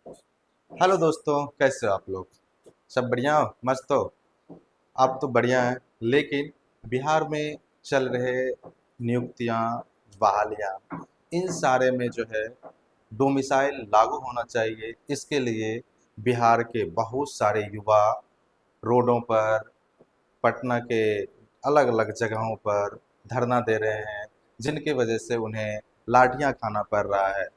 Hello दोस्तों, कैसे हो आप लोग? सब बढ़िया हो? मस्त हो? आप तो बढ़िया हैं। लेकिन बिहार में चल रहे नियुक्तियां, बहालियां, इन सारे में जो है डोमिसाइल लागू होना चाहिए। इसके लिए बिहार के बहुत सारे युवा रोडों पर, पटना के अलग अलग जगहों पर धरना दे रहे हैं, जिनकी वजह से उन्हें लाठियां खाना पड़ रहा है।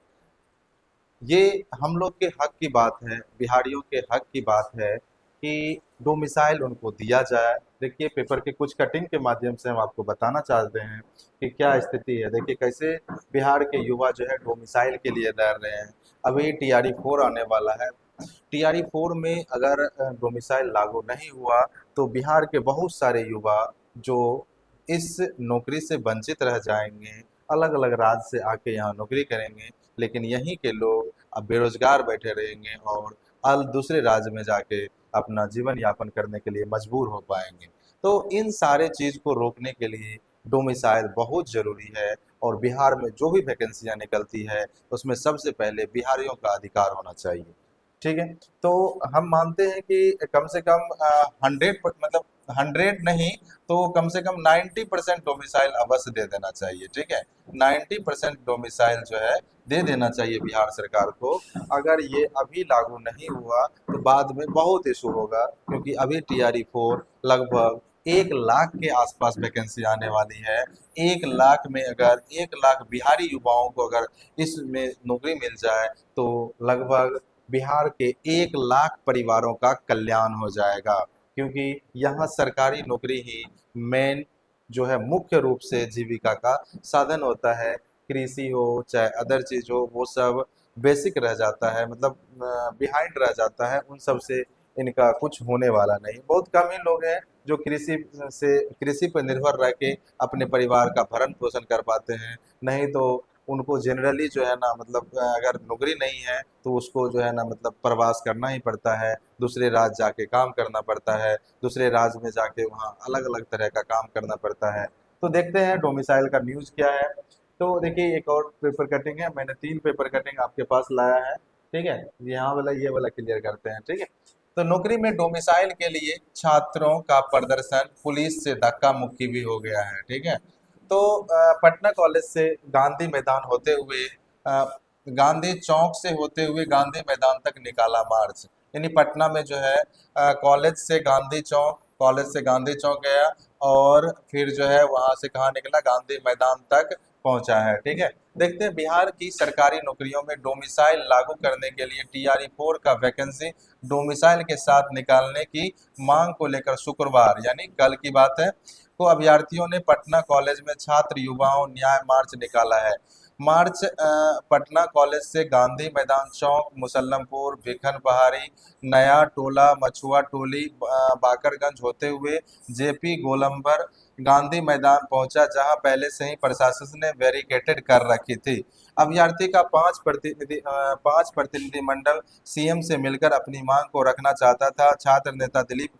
ये हम लोग के हक की बात है, बिहारियों के हक की बात है कि डोमिसाइल उनको दिया जाए। देखिए, पेपर के कुछ कटिंग के माध्यम से हम आपको बताना चाहते हैं कि क्या स्थिति है। देखिए कैसे बिहार के युवा जो है डोमिसाइल के लिए लड़ रहे हैं। अभी टीआरई 4 आने वाला है। टीआरई 4 में अगर डोमिसाइल लागू नहीं हुआ तो बिहार के बहुत सारे युवा जो इस नौकरी से वंचित रह जाएंगे, अलग अलग राज्य से आके यहाँ नौकरी करेंगे, लेकिन यहीं के लोग अब बेरोजगार बैठे रहेंगे और अल दूसरे राज्य में जाके अपना जीवन यापन करने के लिए मजबूर हो पाएंगे। तो इन सारे चीज को रोकने के लिए डोमिसाइल बहुत जरूरी है। और बिहार में जो भी वैकेंसियां निकलती है उसमें सबसे पहले बिहारियों का अधिकार होना चाहिए। ठीक है। तो हम मानते हैं कि कम से कम 100, मतलब 100 नहीं तो कम से कम 90% डोमिसाइल अवश्य दे देना चाहिए। ठीक है। 90% डोमिसाइल जो है दे देना चाहिए बिहार सरकार को। अगर ये अभी लागू नहीं हुआ तो बाद में बहुत इशू होगा, क्योंकि अभी टीआरई 4 लगभग 1 लाख के आसपास वैकेंसी आने वाली है। 1 लाख में अगर 1 लाख बिहारी युवाओं को अगर इसमें नौकरी मिल जाए तो लगभग बिहार के 1 लाख परिवारों का कल्याण हो जाएगा। क्योंकि यहाँ सरकारी नौकरी ही मेन जो है, मुख्य रूप से जीविका का साधन होता है। कृषि हो चाहे अदर चीज हो, वो सब बेसिक रह जाता है, मतलब बिहाइंड रह जाता है। उन सब से इनका कुछ होने वाला नहीं। बहुत कम ही लोग हैं जो कृषि पर निर्भर रह के अपने परिवार का भरण पोषण कर पाते हैं। नहीं तो उनको जनरली जो है ना, मतलब अगर नौकरी नहीं है तो उसको जो है ना, मतलब प्रवास करना ही पड़ता है, दूसरे राज्य जाके काम करना पड़ता है, दूसरे राज्य में जाके वहाँ अलग अलग तरह का काम करना पड़ता है। तो देखते हैं डोमिसाइल का न्यूज़ क्या है। तो देखिए, एक और पेपर कटिंग है। मैंने 3 पेपर कटिंग आपके पास लाया है। ठीक है। यहाँ वाला ये वाला क्लियर करते हैं। ठीक है। तो नौकरी में डोमिसाइल के लिए छात्रों का प्रदर्शन पुलिस से धक्का मुक्की भी हो गया है। ठीक है। तो पटना कॉलेज से गांधी मैदान होते हुए गांधी चौक से होते हुए गांधी मैदान तक निकाला मार्च। यानी पटना में जो है कॉलेज से गांधी चौक, कॉलेज से गांधी चौक गया और फिर जो है वहां से कहाँ निकला, गांधी मैदान तक पहुंचा है। ठीक है। देखते हैं बिहार की सरकारी नौकरियों में डोमिसाइल लागू करने के लिए टीआरई 4 का वैकेंसी डोमिसाइल के साथ निकालने की मांग को लेकर शुक्रवार यानी कल की बात है को अभ्यर्थियों ने पटना कॉलेज में छात्र युवाओं न्याय मार्च निकाला है। मार्च पटना कॉलेज से गांधी मैदान चौक, मुसल्लमपुर, भिखन पहाड़ी, नया टोला, मछुआ टोली, बाकरगंज होते हुए जेपी गोलंबर गांधी मैदान पहुंचा, जहां पहले से ही प्रशासन ने बैरिकेटेड कर रखी थी। अभ्यर्थी का 5 प्रतिनिधि मंडल सीएम से मिलकर अपनी मांग को रखना चाहता था। छात्र नेता दिलीप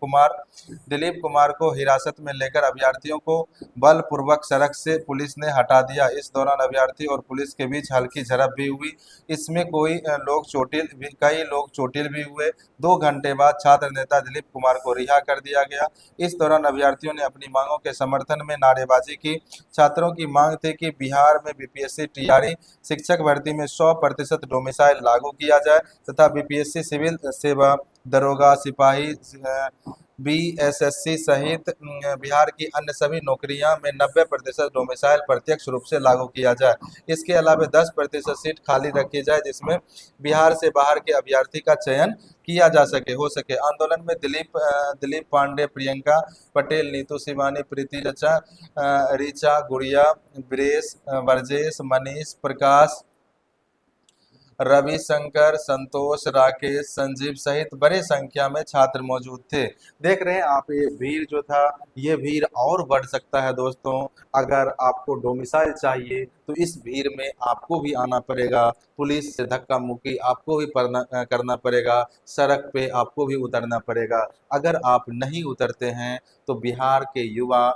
कुमार को हिरासत में लेकर अभ्यर्थियों को बलपूर्वक सड़क से पुलिस ने हटा दिया। इस दौरान अभ्यर्थी और पुलिस के बीच हल्की झड़प भी हुई। इसमें कई लोग चोटिल भी हुए। 2 घंटे बाद छात्र नेता दिलीप कुमार को रिहा कर दिया गया। इस दौरान अभ्यर्थियों ने अपनी मांगों के समर्थन में नारेबाजी की। छात्रों की मांग थी कि बिहार में बीपीएससी टीआरई शिक्षक भर्ती में 100% डोमिसाइल लागू किया जाए तथा बीपीएससी सिविल सेवा, दरोगा, सिपाही, बीएसएससी सहित बिहार की अन्य सभी नौकरियां में 90% डोमिसाइल प्रत्यक्ष रूप से लागू किया जाए। इसके अलावा 10% सीट खाली रखी जाए जिसमें बिहार से बाहर के अभ्यर्थी का चयन किया जा सके हो सके। आंदोलन में दिलीप पांडे, प्रियंका पटेल, नीतू शिवानी, प्रीति रचा, ऋचा गुड़िया, ब्रेस, वर्जेश, मनीष प्रकाश, रविशंकर, संतोष, राकेश, संजीव सहित बड़े संख्या में छात्र मौजूद थे। देख रहे हैं आप, ये भीड़ जो था, ये भीड़ और बढ़ सकता है दोस्तों। अगर आपको डोमिसाइल चाहिए तो इस भीड़ में आपको भी आना पड़ेगा, पुलिस से धक्का मुक्की आपको भी करना पड़ेगा, सड़क पे आपको भी उतरना पड़ेगा। अगर आप नहीं उतरते हैं तो बिहार के युवा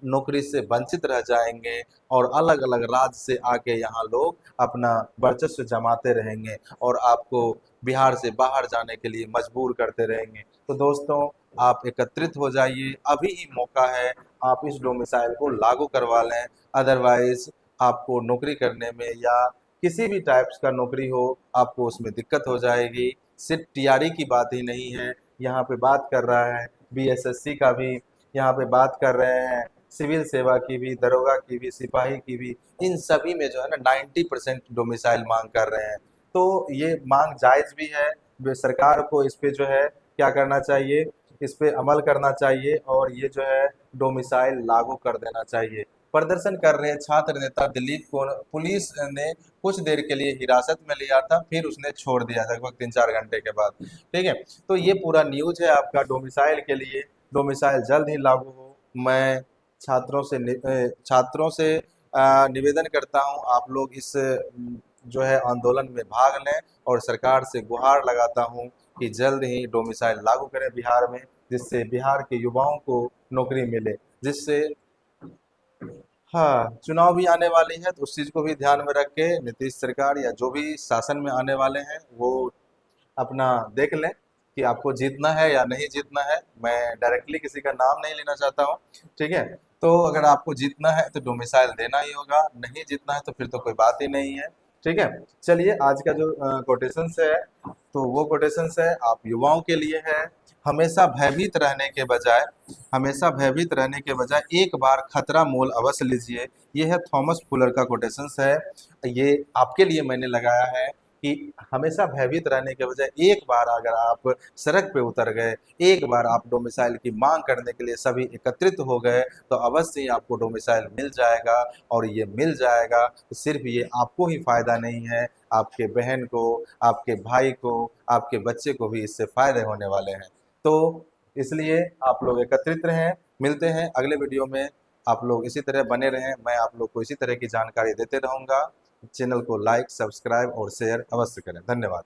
नौकरी से वंचित रह जाएंगे और अलग अलग राज्य से आके यहाँ लोग अपना वर्चस्व जमाते रहेंगे और आपको बिहार से बाहर जाने के लिए मजबूर करते रहेंगे। तो दोस्तों, आप एकत्रित हो जाइए, अभी ही मौका है, आप इस डोमिसाइल को लागू करवा लें। अदरवाइज आपको नौकरी करने में या किसी भी टाइप्स का नौकरी हो, आपको उसमें दिक्कत हो जाएगी। सिर्फ टीआरई की बात ही नहीं है, यहाँ पे बात कर रहा है बीएसएससी का भी, यहाँ पे बात कर रहे हैं सिविल सेवा की भी, दरोगा की भी, सिपाही की भी। इन सभी में जो है ना 90% डोमिसाइल मांग कर रहे हैं। तो ये मांग जायज भी है। सरकार को इस पे जो है क्या करना चाहिए, इस पे अमल करना चाहिए और ये जो है डोमिसाइल लागू कर देना चाहिए। प्रदर्शन कर रहे छात्र नेता दिलीप को पुलिस ने कुछ देर के लिए हिरासत में लिया था, फिर उसने छोड़ दिया लगभग 3-4 घंटे के बाद। ठीक है, तो ये पूरा न्यूज है आपका डोमिसाइल के लिए। डोमिसाइल जल्द ही लागू हो। मैं छात्रों से निवेदन करता हूँ, आप लोग इस जो है आंदोलन में भाग लें और सरकार से गुहार लगाता हूँ कि जल्द ही डोमिसाइल लागू करें बिहार में, जिससे बिहार के युवाओं को नौकरी मिले, जिससे हाँ, चुनाव भी आने वाली है तो उस चीज को भी ध्यान में रख के नीतीश सरकार या जो भी शासन में आने वाले हैं वो अपना देख लें कि आपको जीतना है या नहीं जीतना है। मैं डायरेक्टली किसी का नाम नहीं लेना चाहता हूँ। ठीक है, तो अगर आपको जीतना है तो डोमिसाइल देना ही होगा, नहीं जीतना है तो फिर तो कोई बात ही नहीं है। ठीक है, चलिए आज का जो कोटेशंस है तो वो कोटेशंस है आप युवाओं के लिए है। हमेशा भयभीत रहने के बजाय हमेशा भयभीत रहने के बजाय एक बार खतरा मोल अवश्य लीजिए। ये है थॉमस फुलर का कोटेशंस है। ये आपके लिए मैंने लगाया है कि हमेशा भयभीत रहने के बजाय एक बार अगर आप सड़क पे उतर गए, एक बार आप डोमिसाइल की मांग करने के लिए सभी एकत्रित हो गए, तो अवश्य ही आपको डोमिसाइल मिल जाएगा। और ये मिल जाएगा तो सिर्फ ये आपको ही फायदा नहीं है, आपके बहन को, आपके भाई को, आपके बच्चे को भी इससे फायदे होने वाले हैं। तो इसलिए आप लोग एकत्रित रहें। मिलते हैं अगले वीडियो में। आप लोग इसी तरह बने रहें, मैं आप लोग को इसी तरह की जानकारी देते रहूँगा। चैनल को लाइक, सब्सक्राइब और शेयर अवश्य करें। धन्यवाद।